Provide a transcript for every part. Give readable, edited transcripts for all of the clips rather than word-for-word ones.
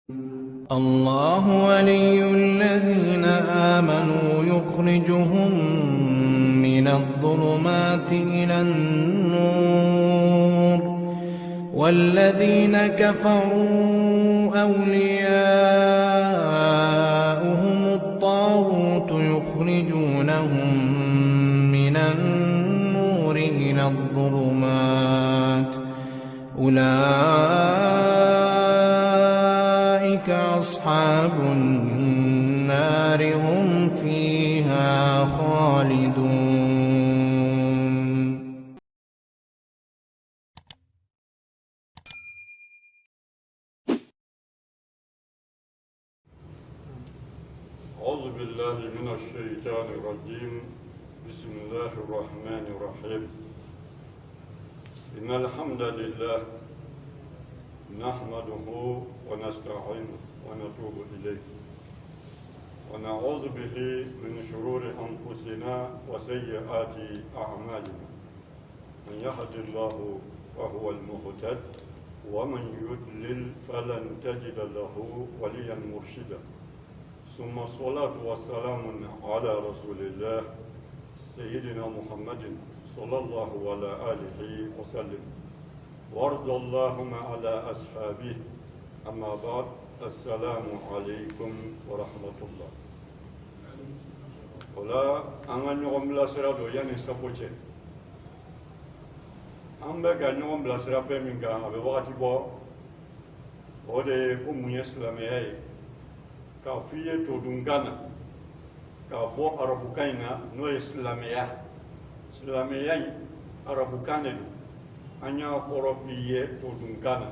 الله ولي الذين آمنوا يخرجهم من الظلمات إلى النور والذين كفروا أولياؤهم الطاغوت يخرجونهم من النور إلى الظلمات أولئك أصحاب النار هم فيها خالدون. أعوذ بالله من الشيطان الرجيم. بسم الله الرحمن الرحيم. إن الحمد لله نحمده ونستعينه ونتوب إليه ونعوذ به من شرور أنفسنا وسيئات أعمالنا. من يهد الله فهو المهتد ومن يضلل فلن تجد له وليا مرشدا. ثم الصلاة والسلام على رسول الله سيدنا محمد صلى الله على آله وسلم وارض اللهم على أصحابه. أما بعد، السلام عليكم ورحمة الله. ولا أنا نقوم بلاسرة يعني سفوتة أم بقى نقوم بلاسرة فمن كان أبي وقت بوا وده كم يسلمي كافية تودعنا كافو أربوكاينا نو إسلامية أربوكانة anya koropiye todungana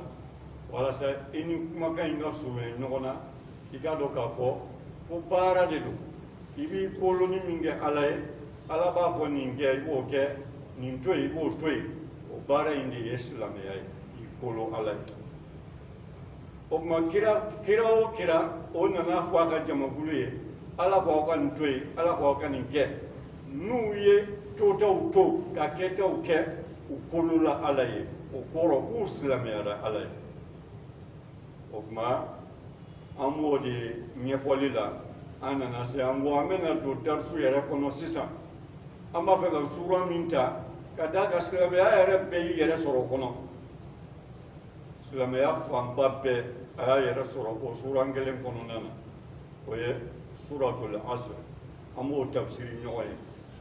wala sa ini kumaka inga suwe nyona ikado kafo ko bara de do ibi koloni minge alaye ala ba ko ninge oke nin toy o toy o bara inde islam yai ikolo alaye o makira kira ona na fwa ka jama guluye ala ba ko nin toy ala ba ko ninge nuye tota uto ka keta uke ukolula alaye ukoro uslamera alaye okma amodi nyefolila anana se ambo amena do darsu yere kono sisa amma fe ga sura minta kadaga slamera yere be yere soro kono slamera famba be ala yere soro ko sura ngelen kono nana oye suratul asr ambo tafsiri nyoye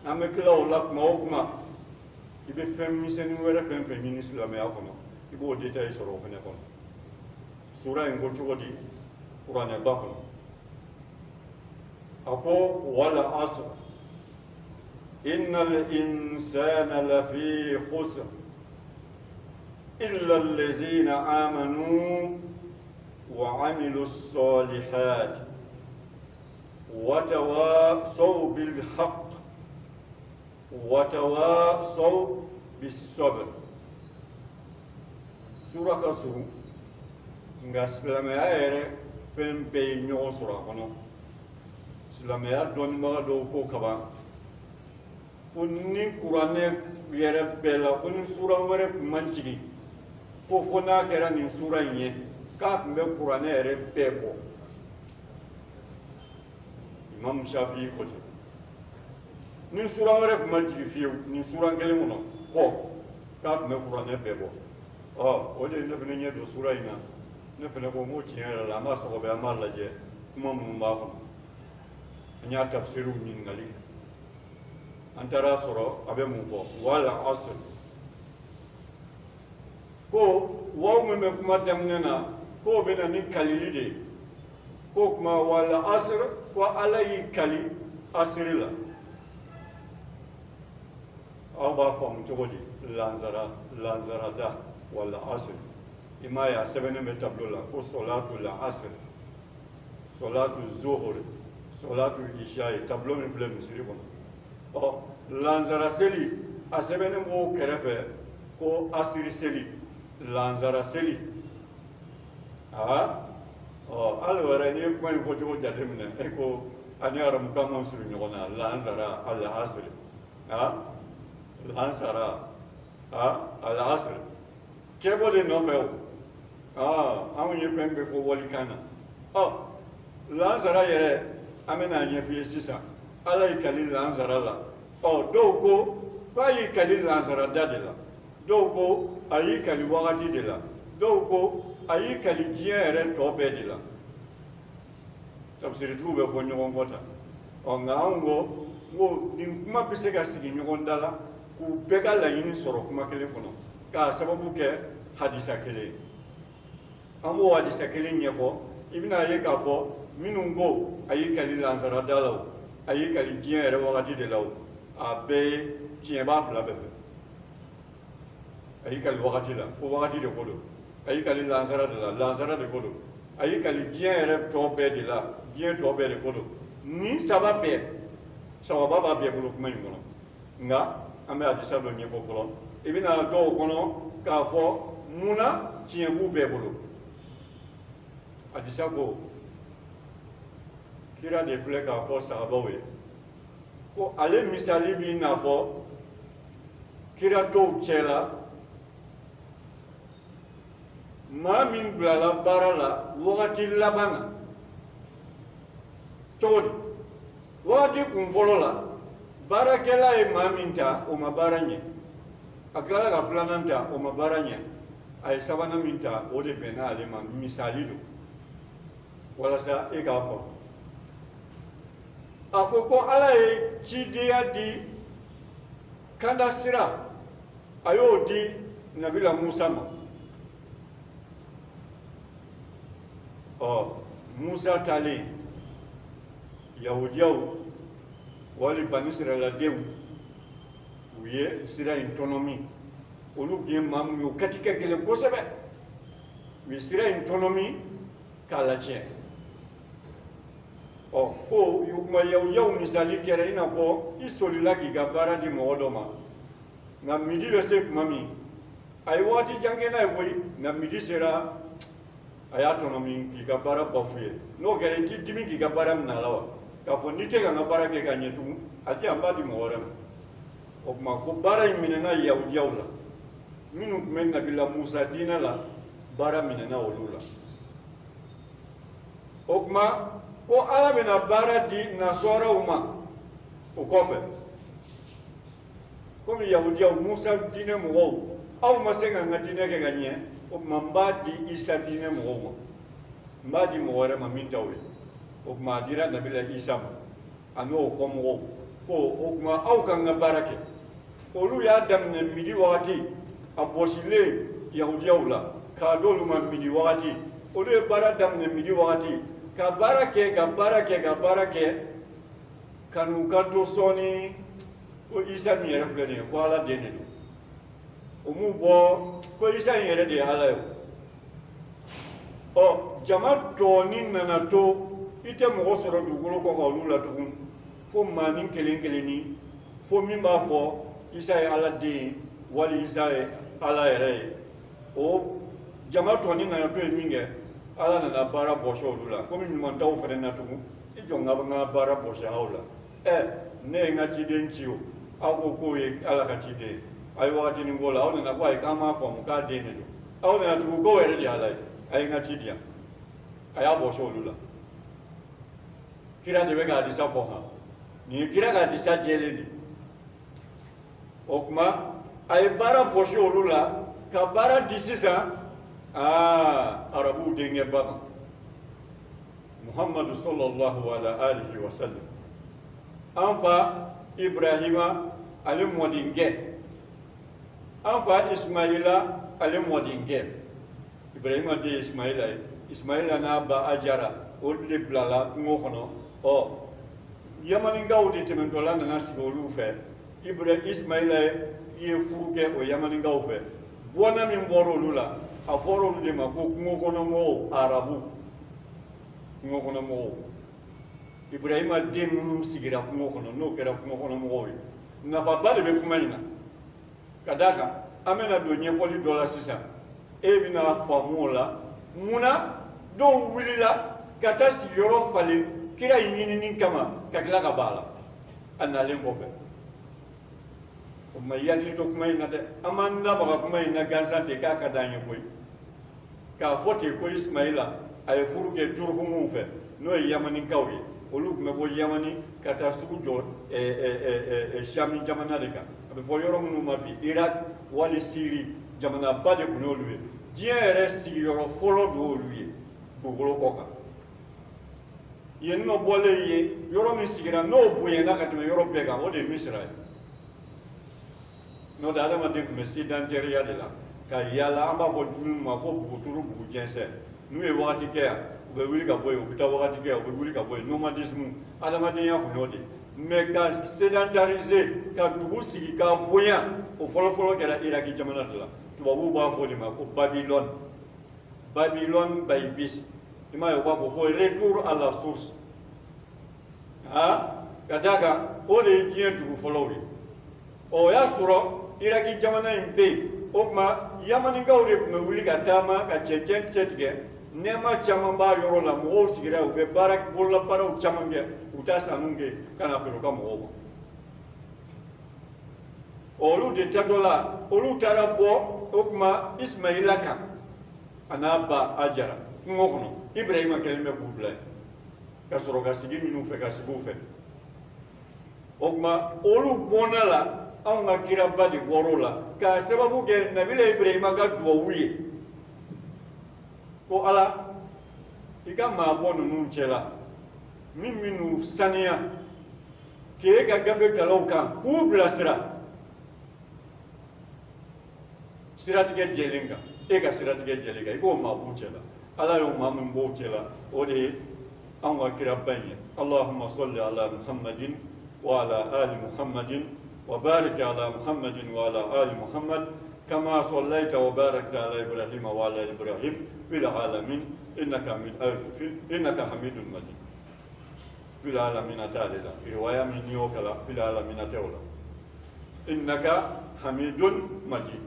amekla olak maokma ibe fem miseni wera fem min islamé akono ibo détail soro fene kono sura en goto wodi qur'an e bakono ako wala asr innal insana lafi khusr illa alladhina amanu wa amilus solihat wa tawasaw bil haqq وتواصوا بالصبر. سورة كسر نغسلمها يرى فين بين يوسرا كنو سلمها دون ما دوكو كبا كوني قرآن يرى بلا كوني سورة ورى منتجي كوفنا كرا من سورة يه كاب من قرآن يرى بيبو إمام شافعي كتب ni sura wɛrɛ kuma jigi fiyewu ni sura kelen kɔnɔ kɔ k'a tun bɛ kuranɛ bɛɛ bɔ o de ye ne fana ɲɛ don sura in na ne fana ko n ko tiɲɛ yɛrɛ la an b'a sɔgɔbɛ an b'a lajɛ kuma minnu b'a kɔnɔ an y'a tafsiriw ɲininkali an taara sɔrɔ a bɛ mun fɔ wala asr ko waaw min bɛ kuma daminɛ na k'o bɛ na ni kalili de ye ko kuma wala asr ko ala y'i kali asiri la أربعة فم تقولي لانزرا دا ولا عصر إما يا سبعين متبلولا كو صلاة العصر صلاة الظهر صلاة العشاء تبلو من فيلم سيريفون أو لانزرا سلي أسبعين مو كرفة كو عصر سلي لانزرا سلي alwarani kuma ko to jatemna eko ani ara mukama suru nyona lanzara al asr lansara al asr kebo de no meo amu ye pembe fo wali kana lansara yɛrɛ an bɛna ɲɛf'i ye sisan ala y'i kali lansara la dɔw ko k'a y'i kali lansara da de la dɔw ko a y'i kali wagati de la dɔw ko a y'i kali diɲɛ yɛrɛ tɔ bɛɛ de la tafsiritigiw bɛ fɔ ɲɔgɔn kɔ tan nka anw ko nin kuma bɛ se ka sigi ɲɔgɔn da la k'u bɛɛ ka laɲini sɔrɔ kuma kelen kɔnɔ k'a sababu kɛ hadisa kelen ye an b'o hadisa kelen ɲɛfɔ i bɛna ye k'a fɔ minnu ko a y'i kali lansara da la o a y'i kali diɲɛ yɛrɛ wagati de la o a bɛɛ ye tiɲɛ b'a fila bɛɛ fɛ a y'i kali wagati la ko wagati de ko don a y'i kali lansara de la lansara de ko don a y'i kali diɲɛ yɛrɛ tɔ bɛɛ de la diɲɛ tɔ bɛɛ de ko don ni saba bɛɛ sababa b'a bɛɛ bolo kuma in kɔnɔ nka an bɛ hadisa dɔ ɲɛfɔ fɔlɔ i bɛna dɔw kɔnɔ k'a fɔ munna tiɲɛ b'u bɛɛ bolo hadisa ko kira de filɛ k'a fɔ sahabaw ye ko ale misali b'i n'a fɔ kira tɔw cɛla maa min bilala baara la wagati laban na cogo di wagati kun fɔlɔ la baarakɛla ye maa min ta o ma baara ɲɛ a tilala ka filanan ta o ma baara ɲɛ a ye sabanan min ta o de bɛnna ale ma misali don walasa e k'a fɔ a ko ala ye cidenya di kanda sira a y'o di nabila musa ma musa taalen yahudiyaw wali bani israɛladenw u ye sira in tɔnɔ min olu tun ye maa min ye o kati ka gɛlɛn kosɛbɛ u ye sira in tɔnɔ min k'a latiɲɛ ko yahudiyaw misali kɛra i n'a fɔ i solila k'i ka baara di mɔgɔ dɔ ma nka midi bɛ se tuma min a ye waati jan kɛ n'a ye koyi nka midi sera a y'a tɔnɔ min k'i ka baara bafu ye n'o kɛra i t'i dimi k'i ka baara minɛ a la wa k'a fɔ n'i tɛ ka n ka baara kɛ ka ɲɛ tugun a di yan n b'a di mɔgɔ wɛrɛ ma o tuma ko baara in minɛna yahudiyaw la minnu tun bɛ nabila musa diinɛ la baara minɛna olu la o tuma ko ala bɛna baara di nasɔrɔw ma o kɔfɛ komi yahudiyaw musa diinɛ mɔgɔw aw ma se ka n ka diinɛ kɛ ka ɲɛ o tuma n b'a di isa diinɛ mɔgɔw ma n b'a di mɔgɔ wɛrɛ ma min t'aw ye o tuma a dira nabila isa ma a n'o kɔmɔgɔw ko o tuma aw ka n ka baara kɛ olu y'a daminɛ midi wagati a bɔsilen yahudiyaw la k'a d'olu ma midi wagati olu ye baara daminɛ midi wagati ka baara kɛ ka baara kɛ ka baara kɛ ka n'u ka to sɔɔni ko isa min yɛrɛ filɛ nin ye ko ala den de don o m'u bɔ ko isa in yɛrɛ de ye ala ye jama tɔɔni nana to i tɛ mɔgɔ sɔrɔ dugukolo kɔ ka olu la tugun fo maa ni kelen kelenni fo min b'a fɔ isa ye ala den ye wali isa ye ala yɛrɛ ye o jama tɔɔni nana to ye min kɛ ala nana baara bɔsɛ olu la komi ɲuman t'aw fɛnɛ na tugun i jɔ n ka baara bɔsɛ aw la ne ye n ka ciden ci o aw ko k'o ye ala ka ciden ye a ye wagatinin k'o la aw nana ko ayi k'an m'a faamu k'a den de don aw nana tugun k'o yɛrɛ de ye ala ye a ye n ka ci di yan a y'a bɔsɛ olu la kira de bɛ ka hadisa fɔ han nin ye kira ka hadisa jɛlen de o tuma a ye baara bɔsɛ olu la ka baara di sisan arabuw denkɛba ma muhamadu sallallahu alaihi wa sallam an fa ibrahima ale mɔdenkɛ an fa ismaila ale mɔdenkɛ ibrahima de ye ismaila ye ismaila n'a ba ajara olu de bilala kungo kɔnɔ yamaninkaw de tɛmɛtɔla nana sigi olu fɛ ismaila ye furu kɛ o yamaninkaw fɛ bɔnna min bɔra olu la a fɔra olu de ma ko kungo kɔnɔ mɔgɔw arabu kungo kɔnɔ mɔgɔw ibrahima den minnu sigira kungo kɔnɔ n'o kɛra kungo kɔnɔ mɔgɔw ye nafaba de bɛ kuma in na ka d'a kan an bɛna don ɲɛfɔli dɔ la sisan e bɛna faamu o la munna dɔw wulila ka taa sigiyɔrɔ falen kira in ɲinini kama ka tila ka ban a la a nalen kɔfɛ o tuma i hakili to kuma in na dɛ an b'an dabaga kuma in na gansan ten k'a ka d'an ye koyi k'a fɔ ten ko ismaila ay furu ke Jurhumu fe no Yamani kawye olu me bo Yamani kata sugu jo Shami jamana de ka abe fo yoro munu mabi Iraq wali Syrie jamana bade kuno luye diere si yoro folo do luye bugolo koka yen no bole ye yoro mi sigira no buye na katme yoro bega o de Misra no da ma de me sidanteria de la ka yala amba bo ma ko buturu bugu jense nu e wakati ke be wuli ka boy o bita wakati ke o be wuli ka boy nomadisme adama de ya ko de me ka sédentariser ka dugu sigi ka boya o folo folo ke la Iraki jamana de la tubabu ba fo de ma ko Babylone by bis ima yo ba fo ko retour à la source kadaka o de jien dugu folo wi o ya suro Iraki jamana in be o ma Yamani gawre me wuli ka tama ka cecen cetge nema caman b'a yɔrɔ la mɔgɔw sigira u bɛ bolola baaraw caman kɛ u t'a sanu kɛ ka na feere u ka mɔgɔw ma olu de tatɔ la olu taara bɔ o tuma Ismaila kan a n'a ba Ajara kungo kɔnɔ Ibrahima kɛlen bɛ k'u bila yen ka sɔrɔ ka sigi minnu fɛ ka sigi u fɛ o tuma olu bɔnna la anw ka kiraba de bɔr'o la ka sababu kɛ Nabila Ibrahima ka duwawu ye ko Ala i ka maabɔ ninnu cɛla min minnu saniya k'e ka gafe kalaw kan k'u bilasira siratigɛ jɛlen kan e ka siratigɛ jɛlen kan i k'o maabɔ cɛla Ala y'o maa min bɔ o cɛla o de ye anw ka kiraba in ye Allahumma salli ala Muhammadin wa ala ali Muhammadin وبارك على محمد وعلى آل محمد كما صليت وباركت على إبراهيم وعلى إبراهيم في العالمين إنك حميد مجيد في العالمين تعالى رواية من يوكلا في العالمين تعالى إنك حميد مجيد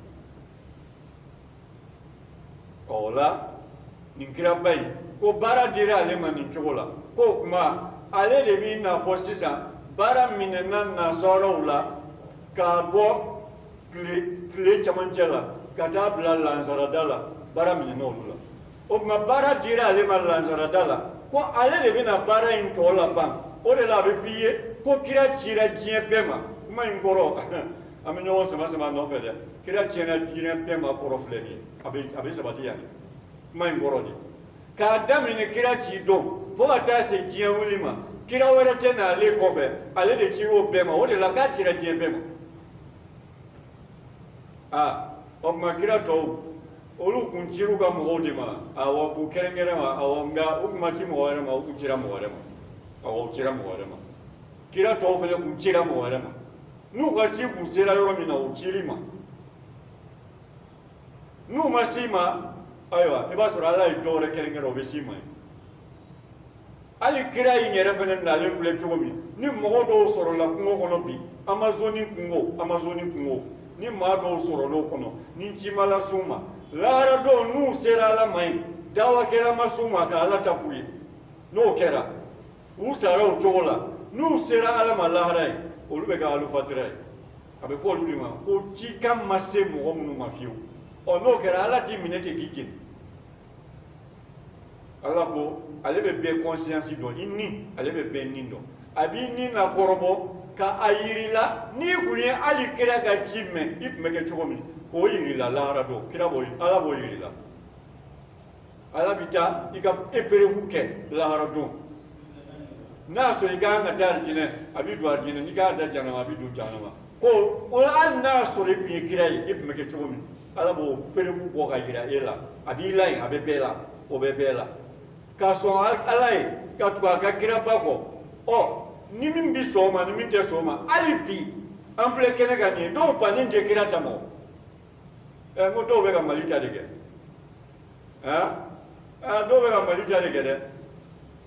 أولا نكرا باي ko bara dira ale ma nin cogo la ko kuma ale de bi na fɔ sisan bara minɛna nasɔrɔw la ka bɔ tile camancɛ la ka taa bila lansarada la baara minɛna olu la o tuma baara dira ale ma lansarada la ko ale de bɛna baara in tɔ laban o de la a bɛ f'i ye ko kira cira diɲɛ bɛɛ ma kuma in kɔrɔ an bɛ ɲɔgɔn sama sama nɔfɛ dɛ kira cira diɲɛ bɛɛ ma kɔrɔ filɛ nin ye a bɛ sabati yan kuma in kɔrɔ de k'a daminɛ kira ci don fo ka taa se diɲɛ wuli ma kira wɛrɛ tɛ n'ale kɔfɛ ale de cir'o bɛɛ ma o de la k'a cira diɲɛ bɛɛ ma o tuma kira tɔw olu kun cir'u ka mɔgɔw de ma awɔ k'u kɛrɛnkɛrɛn ma awɔ nka u kun ma ci mɔgɔ wɛrɛ ma u kun cira mɔgɔ wɛrɛ ma awɔ u cira mɔgɔ wɛrɛ ma kira tɔw fana kun cira mɔgɔ wɛrɛ ma n'u ka ci kun sera yɔrɔ min na u cir'i ma n'u ma s'i ma ayiwa i b'a sɔrɔ ala ye dɔ wɛrɛ kɛrɛnkɛrɛn o bɛ s'i ma yen hali kira in yɛrɛ fana nalen filɛ cogo min ni mɔgɔ dɔw sɔrɔla kungo kɔnɔ bi Amazoni kungo ni maa dɔw sɔrɔla o kɔnɔ ni ci ma las'u ma lahara dɔw n'u sera ala ma yen dawakɛla ma s'u ma ka ala ta f'u ye n'o kɛra u sara o cogo la n'u sera ala ma lahara ye olu bɛ kɛ alufatira ye a bɛ fɔ olu de ma ko cikan ma se mɔgɔ minnu ma fiyewu n'o kɛra ala t'i minɛ ten k'i jeni ala ko ale bɛ bɛɛ conscience dɔn i ni ale bɛ bɛɛ ni dɔn a b'i ni na kɔrɔbɔ ka a yirila n'i kun ye hali kira ka ci mɛn i tun bɛ kɛ cogo min k'o yirila lahara dɔn kira b'o ala b'o yirila ala bɛ taa i ka épreuve kɛ lahara dɔn n'a y'a sɔrɔ i ka kan ka taa alijinɛ a b'i don alijinɛ n'i ka kan ka taa jahanama a b'i don jahanama ko o hali n'a y'a sɔrɔ i kun ye kira ye i tun bɛ kɛ cogo min ala b'o épreuve bɔ ka yira e la a b'i la yen a bɛ bɛɛ la o bɛ bɛɛ la k'a sɔn ala ye ka tugu a ka kiraba kɔ ni min bi sɔn o ma ni min tɛ sɔn o ma hali bi an filɛ kɛnɛ kan nin ye dɔw bannen tɛ kira ta ma n ko dɔw bɛ ka mali ta de kɛ dɔw bɛ ka mali ta de kɛ dɛ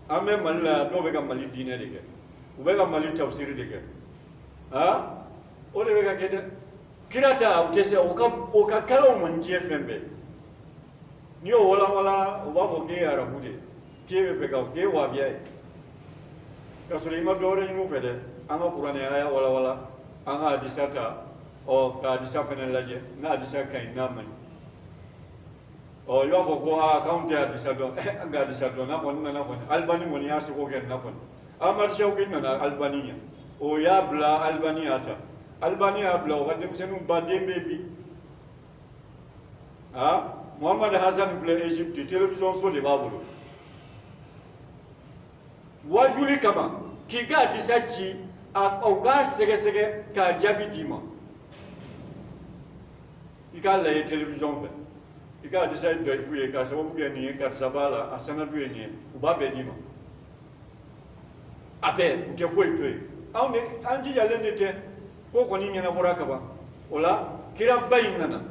an bɛ mali la dɔw bɛ ka mali diinɛ de kɛ u bɛ ka mali tafsiri de kɛ o de bɛ ka kɛ dɛ kira ta o tɛ se o ka kalaw man diɲɛ fɛn bɛɛ n'i y'o walawala o b'a fɔ k'e ye arabu de ye k'e bɛ fɛ ka k'e ye wabiya ye ka sɔrɔ i ma dɔwɛrɛ ɲini u fɛ dɛ an ka kuranɛ a y'a walawala an ka hadisa ta ka hadisa fana lajɛ n'a hadisa ka ɲi n'a man ɲi o yo ko account ya disado ga disado na kon na kon albani mon ya se ko gen na kon amar shawkin na albania o ya bla albania ta albania bla o gadem senu badembe bi ha Muhammad Hassan ble Egypte télévision so de babulu wajuli kama kiga disachi au ga sege sege ka jabi dima ika la télévision be ika disa do fuye ka sababu ke ni ka sabala asana duye ni ubabe dima ape ute foi toi awne anji yale nete ko ko ni nyana boraka ba ola kira bayinana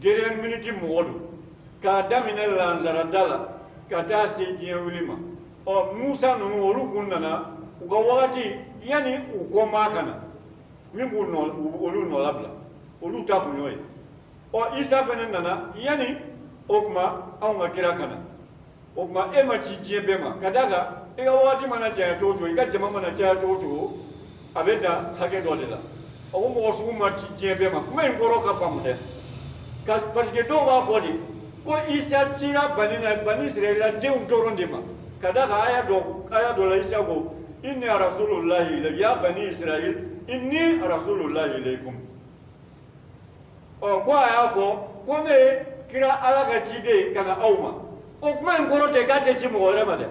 geren miniti modu ka damina lanzara dala ka ta se jiyan wulima o musa nunu olu kunnana uga wakati yani ukoma kana mimbu no olu no labla olu ta kunyoy o isa fenen nana yani okma awnga kira kana okma ema ci jebema kadaga ega wakati mana jaya tojo iga jama mana jaya tojo abeda hage dolela o mo su ma ci jebema kuma ngoro ka famude parce que do ba bodi ko isa tira bani israila de un torondema kada aya do la isa go inni rasulullahi ila ya bani israil inni rasulullahi ilaykum o ko aya ko ne kira alaga jide kana awma o kuma ngoro te gade ci mo wala made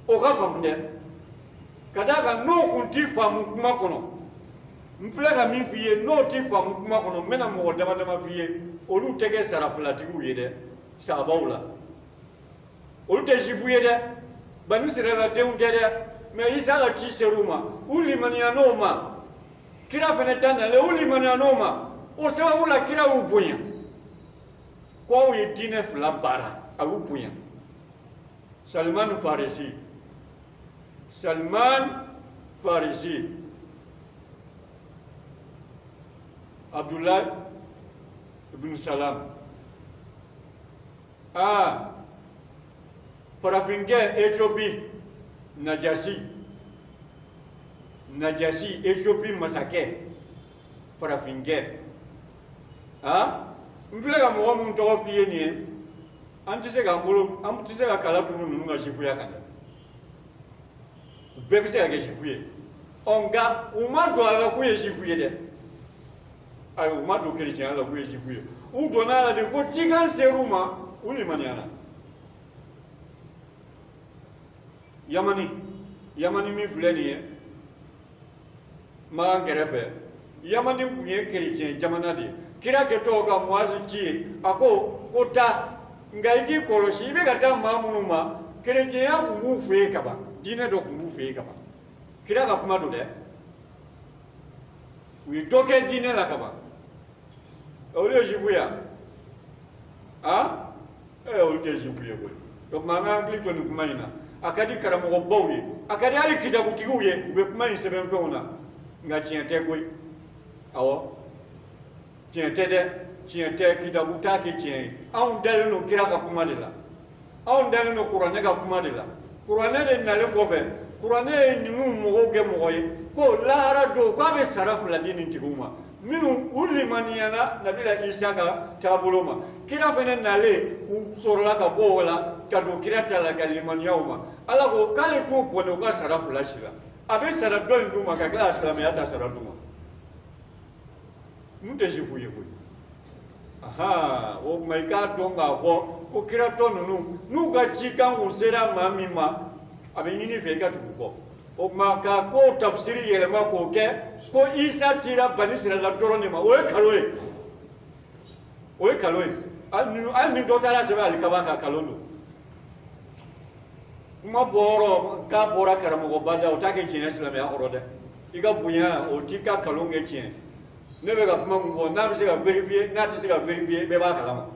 o ka famne kada ga no kunti famu kuma kono mflaga min fiye no ti famu kuma kono mena mo dama fiye olu tege saraflatigu yede sabawla olu te jibuye de bani sirela deunte de mais isa la ki seruma uli maniano ma kira fenetana le uli maniano ma o sababu la kira ubunya kwa u yedine fla bara au bunya Salman Farisi Abdullah ibn Salam Parapinge Ethiopie Najasi Ethiopie masake Parapinge mblega mo mun to piye ni antise ga ngolo antise ga kala tunu nunga shifuya kana bebise ga shifuye onga umado ala kuye shifuye de ayo umado kerije ala kuye shifuye udona ala de ko tigan seruma ulimaniana Yamani mi fulani ma gerefe Yamani kunye kerije jamana de kira ke to ga mwazi ki ako kota ngaiki koloshi be gata mamunuma kerije ya ngufe kaba dine do ngufe kaba kira ga kuma do de wi toke dine la kaba ole jibuya ole jibuya ko to manga glito ni kuma ina akadi karamo go bawye akadi ali kitabu tiguye be kuma yin seben fona ngachi ente koy awo tiente kitabu taki tien on dal no kira ka kuma de la on dal no qur'ane ka kuma de la qur'ane de nale ko be qur'ane ni mu mo ge mo yi ko lara do ka be saraf la dinin tiguma minu ulli maniyana nabila isa ka tabuloma kira benen nale u sorla ka bola ka do kira tala ka limaniyauma ala ko kale to pono ka saraf la shila abe saraf do nduma ka kala islamiyata saraf duma mute jifuye ko o maika donga ko kira to nu ka chika usera mamima abe nyini veka tuko o maka ko tafsiri yelema ko ke ko isa tira bani sira la dorone ma o kaloe al ni dotala se ba likabaka kalondo kuma boro ka bora karamo go bada o take jina islam ya orode iga bunya o tika kalonge chien nebe ga kuma ngo na bi se ga verifie na ti se ga verifie be ba kalama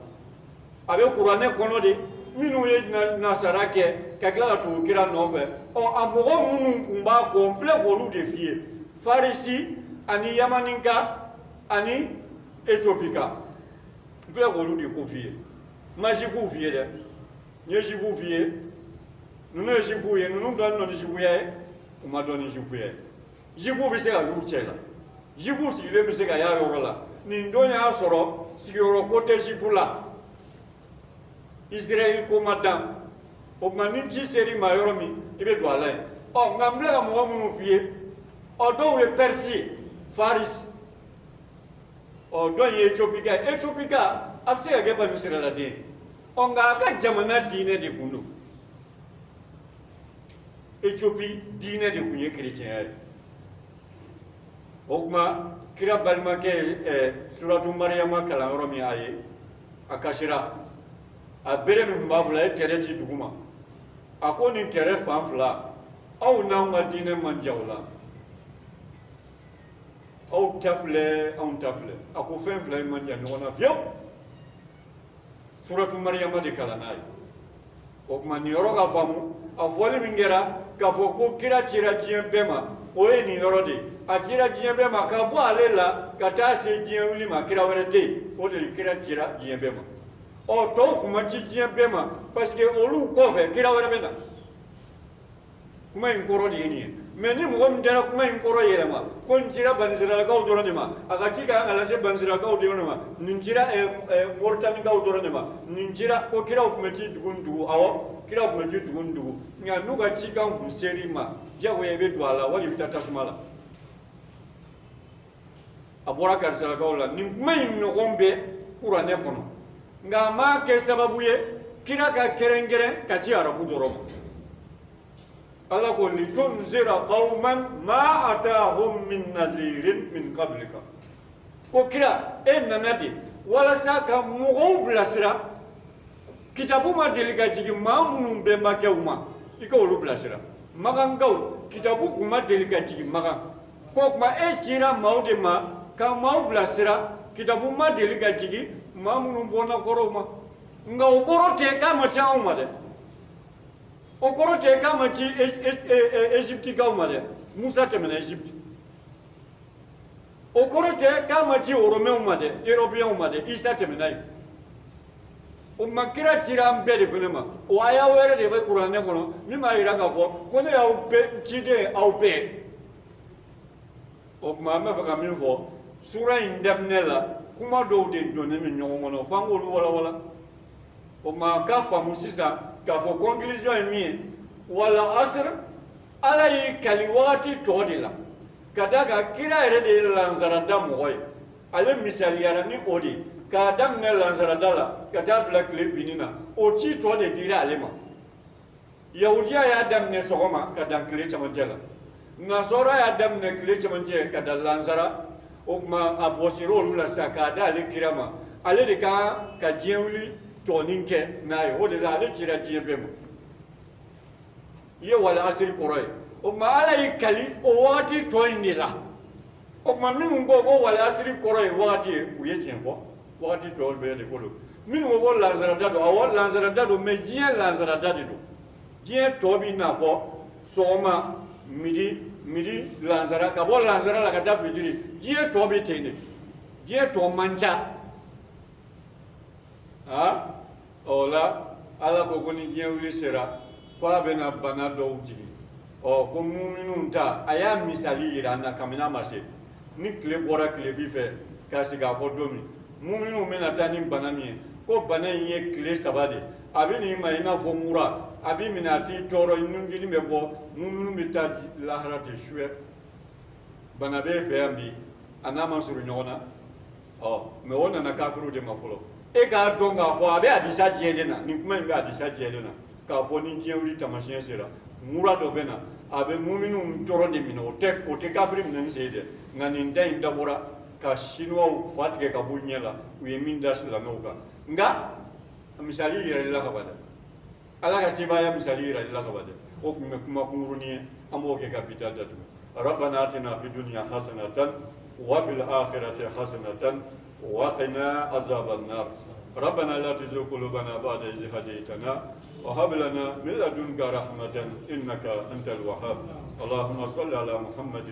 abe qur'ane kono de minu ye na sarake kakla to kira nombe o amogo munu kumba ko mfle wolu de fie farisi ani yamaninka ani ethiopika mfle wolu de ko fie majifu fie de nyejifu fie nunu jifu ye nunu don no jifu ye uma don jifu ye jifu bi se ga lu chela jifu si le mi se ga ya yorola ni ndo ya soro sigiro protège pour la Israël commandant o mani ji seri mayoromi ibe do ala o ngamle ga mo mu fie o do we Persie Faris o do ye Ethiopia abse ga ba nusira la de o nga ka jamana dine de kundu Éthiopie dine de kunye chrétien o kuma kira balma ke suratu maryama kala romi aye akashira a bere min babula e tere ti duguma ako ni tere fanfla aw na nga dine man jawla aw tafle ako fenfle man jawla wana fiyo suratu maryama de kala nay o kuma ni yoro ga famu a foli min gera ka fo ko kira jien bema o e ni yoro de a kira jien bema ka bo alela ka ta se jien wuli ma kira were te o de kira jien bema o to kuma ci jien bema parce que olu ko fe kira were bena kuma in koro de ni mais ni mo mi dara kuma in koro yele ma kon jira banzira ka o doro de ma aga ci ka ala se banzira ka o de ma nin jira mortani ka o doro de ma nin jira ko kira o kuma ci dugundu awo kira kuma ci dugundu nya nuga ci kan ku seri ma jawo yebe do ala wali fitata sumala abora kar sala ka wala nin kuma in no gombe qur'ane kono nga ma ke sababu ye kira ka kerengere ka ci arabu doro Allah ko li tunzira qauman ma atahum min nazirin min qablika ko kira nanadi wala saka mugo blasira kitabu ma deliga jigi mamunum be makewma iko lu blasira magangaw kitabu kuma deliga jigi magan ko kuma kira maude ma ka mau blasira kitabu ma deliga jigi mamunum bona koroma nga okoro te kama chauma de okoro te kama ci Egypte kama de Musa temena Egypte okoro te kama ci Oromeu de Européen de Isa temena o makira tiram bede kunema o aya were de be Qur'ane kono mi ma ira ka fo kono ya o be ci de au be o ma ma fa min fo sura indamnela kuma do de donne mi nyongono fangolu wala o ma ka fa musisa ka fo conclusion e mi wala asr ala yi kali wati todila kadaga kira ere de lanzarada moy ale misali yara ni odi ka dam ne lanzarada la kada black le binina o ci tode dira alema yahudiya ya dam ne sogoma kada kle chamajela nasora ya dam ne kle chamaje kada lanzara o ma abosiro lula sakada ale kirama ale de ka jewli toninke nayo o de la ale kira jebem ye wala asir koroy o ma ala yikali o wati toindila o ma min go go wala asir koroy wati uye jenfo wati tol be de kolo min go lanzara dado awol lanzara dado me jien lanzara dado jien tobi na fo soma midi lanzara ka bo lanzara la ka dabi jiri jien tobi tende jien to manja ha ola ala ko koni jien wuli sera kwa bena bana do jigi o ko mu'minun ta aya misali irana kamina mase ni kle bora kle bi fe kasi ga ko domi mu'minun mena tani bana mi ko bana ye kle sabade abini ma ina fo mura abi minati toro nungi ni mebo mu'minun bita laharate shwe bana be fe ambi anama suru nyona o me wona na kafuru de mafolo e ga donga ko abe adisa jelena ni kuma be adisa jelena ka boni jewri tamasien sera mura do bena abe mu'minun toro de mino o te kabri min sede ngani ndai ndabora ka shinwa fatke ka bunyela uyeminda silamoka nga misali yira la kabada ala ka sibaya misali yira la kabada o kuma kumuruni amoke capital datu rabbana atina fid dunya hasanatan wa fil akhirati hasanatan wa qina azaban nar ربنا لا تزغ قلوبنا بعد إذ هديتنا وهب لنا من لدنك رحمة إنك أنت الوهاب اللهم صل على محمد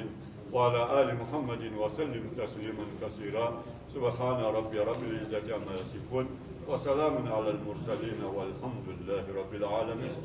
وعلى آل محمد وسلم تسليما كثيرا سبحان ربي رب العزة عما يصفون وسلام على المرسلين والحمد لله رب العالمين